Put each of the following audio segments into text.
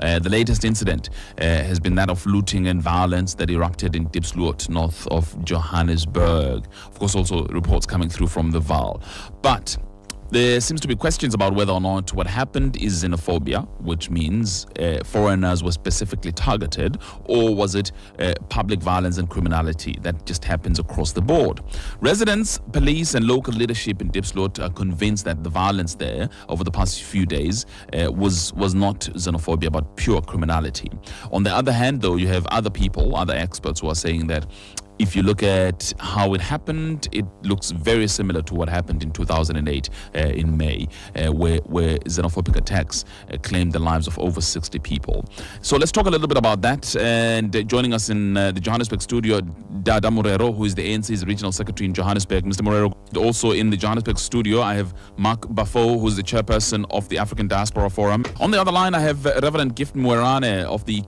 The latest incident has been that of looting and violence that erupted in Diepsloot, north of Johannesburg. Of course, also reports coming through from the Vaal. But there seems to be questions about whether or not what happened is xenophobia, which means foreigners were specifically targeted, or was it public violence and criminality that just happens across the board. Residents, police and local leadership in Diepsloot are convinced that the violence there over the past few days was not xenophobia but pure criminality. On the other hand, though, you have other people, other experts who are saying that if you look at how it happened, it looks very similar to what happened in 2008 in May, where xenophobic attacks claimed the lives of over 60 people. So let's talk a little bit about that. And joining us in the Johannesburg studio, Dada Morero, who is the ANC's regional secretary in Johannesburg. Mr. Morero, also in the Johannesburg studio, I have Mark Bafo, who's the chairperson of the African Diaspora Forum. On the other line, I have Reverend Gift Mwerane of the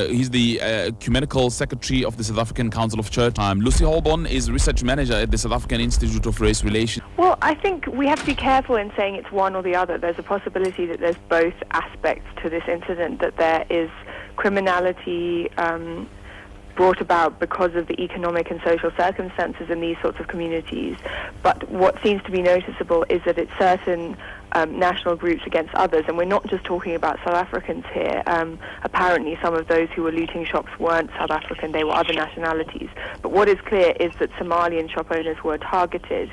he's the ecumenical secretary of the South African Council of Church. Lucy Holborn is research manager at the South African Institute of Race Relations. Well, I think we have to be careful in saying it's one or the other. There's a possibility that there's both aspects to this incident, that there is criminality brought about because of the economic and social circumstances in these sorts of communities. But what seems to be noticeable is that it's certain national groups against others, and we're not just talking about South Africans here. Apparently some of those who were looting shops weren't South African, they were other nationalities. But what is clear is that Somalian shop owners were targeted.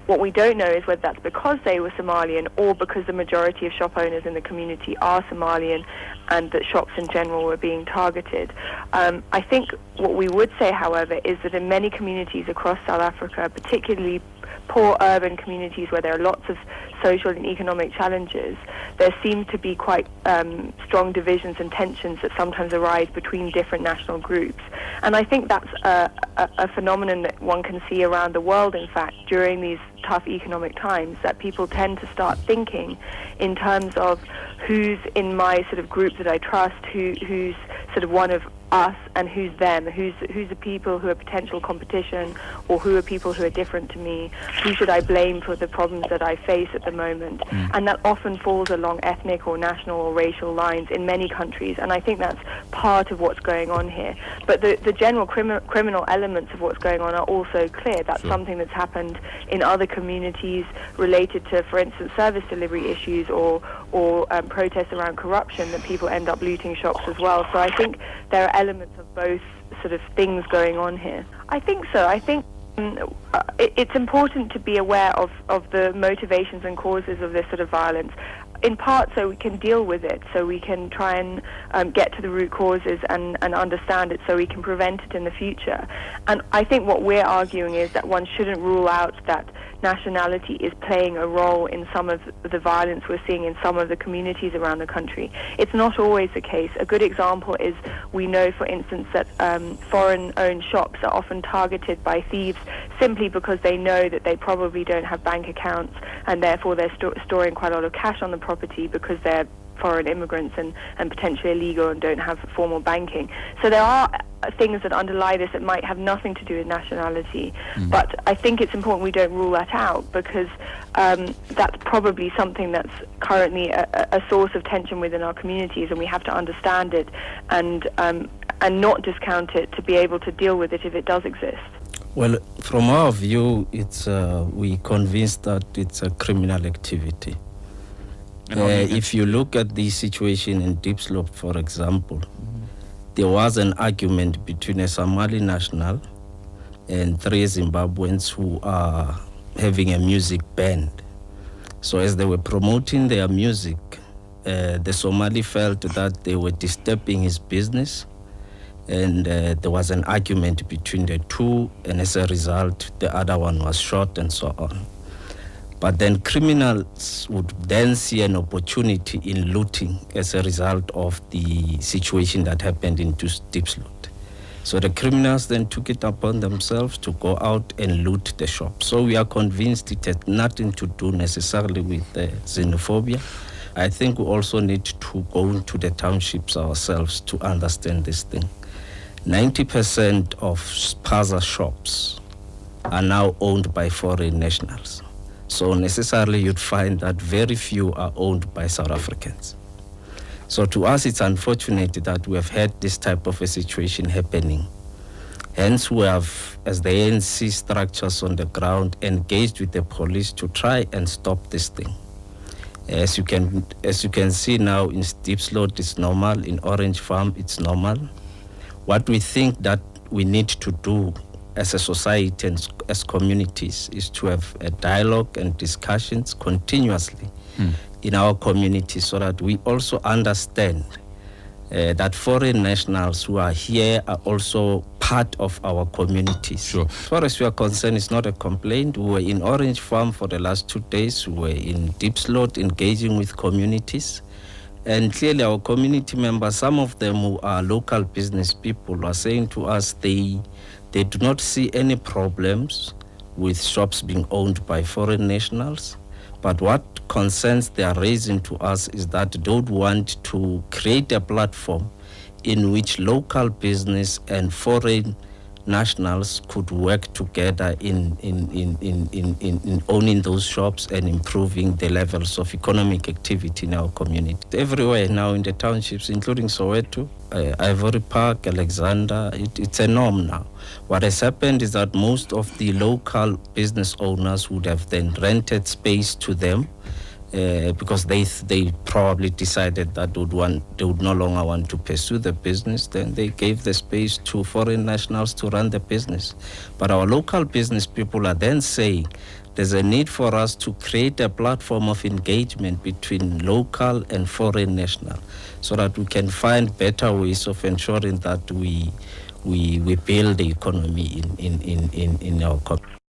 What we don't know is whether that's because they were Somalian or because the majority of shop owners in the community are Somalian and that shops in general were being targeted. I think what we would say, however, is that in many communities across South Africa, particularly poor urban communities where there are lots of social and economic challenges, there seem to be quite strong divisions and tensions that sometimes arise between different national groups. And I think that's a phenomenon that one can see around the world, in fact, during these tough economic times, that people tend to start thinking in terms of who's in my sort of group that I trust, who's sort of one of us and who's them, who's the people who are potential competition, or who are people who are different to me, who should I blame for the problems that I face at the moment. And that often falls along ethnic or national or racial lines in many countries, and I think that's part of what's going on here. But the general criminal elements of what's going on are also clear. That's something that's happened in other communities related to, for instance, service delivery issues or protests around corruption, that people end up looting shops as well. So I think there are elements of both sort of things going on here. I think so. I think it's important to be aware of the motivations and causes of this sort of violence, in part so we can deal with it, so we can try and get to the root causes and understand it so we can prevent it in the future. And I think what we're arguing is that one shouldn't rule out that nationality is playing a role in some of the violence we're seeing in some of the communities around the country. It's not always the case. A good example is we know, for instance, that foreign-owned shops are often targeted by thieves simply because they know that they probably don't have bank accounts, and therefore they're storing quite a lot of cash on the property because they're foreign immigrants and potentially illegal and don't have formal banking. So there are things that underlie this that might have nothing to do with nationality. But I think it's important we don't rule that out, because that's probably something that's currently a source of tension within our communities, and we have to understand it and not discount it to be able to deal with it if it does exist. Well, from our view, it's we convinced that it's a criminal activity. If you look at the situation in Diepsloot, for example, there was an argument between a Somali national and 3 Zimbabweans who are having a music band. So as they were promoting their music, the Somali felt that they were disturbing his business, and there was an argument between the two, and as a result, the other one was shot and so on. But then criminals would then see an opportunity in looting as a result of the situation that happened in Diepsloot. So the criminals then took it upon themselves to go out and loot the shop. So we are convinced it had nothing to do necessarily with xenophobia. I think we also need to go into the townships ourselves to understand this thing. 90% of spaza shops are now owned by foreign nationals. So necessarily you'd find that very few are owned by South Africans. So to us, it's unfortunate that we have had this type of a situation happening. Hence, we have, as the ANC structures on the ground, engaged with the police to try and stop this thing. As you can see now, in Diepsloot it's normal, in Orange Farm it's normal. What we think that we need to do as a society and as communities is to have a dialogue and discussions continuously in our community, so that we also understand that foreign nationals who are here are also part of our communities. Sure. As far as we are concerned, it's not a complaint. We were in Orange Farm for the last 2 days. We were in Diepsloot engaging with communities. And clearly our community members, some of them who are local business people, are saying to us they do not see any problems with shops being owned by foreign nationals. But what concerns they are raising to us is that they don't want to create a platform in which local business and foreign nationals could work together in owning those shops and improving the levels of economic activity in our community. Everywhere now in the townships, including Soweto, Ivory Park, Alexander, it's a norm now. What has happened is that most of the local business owners would have then rented space to them because they probably decided that they would no longer want to pursue the business. Then they gave the space to foreign nationals to run the business. But our local business people are then saying there's a need for us to create a platform of engagement between local and foreign national, so that we can find better ways of ensuring that we build the economy in our country.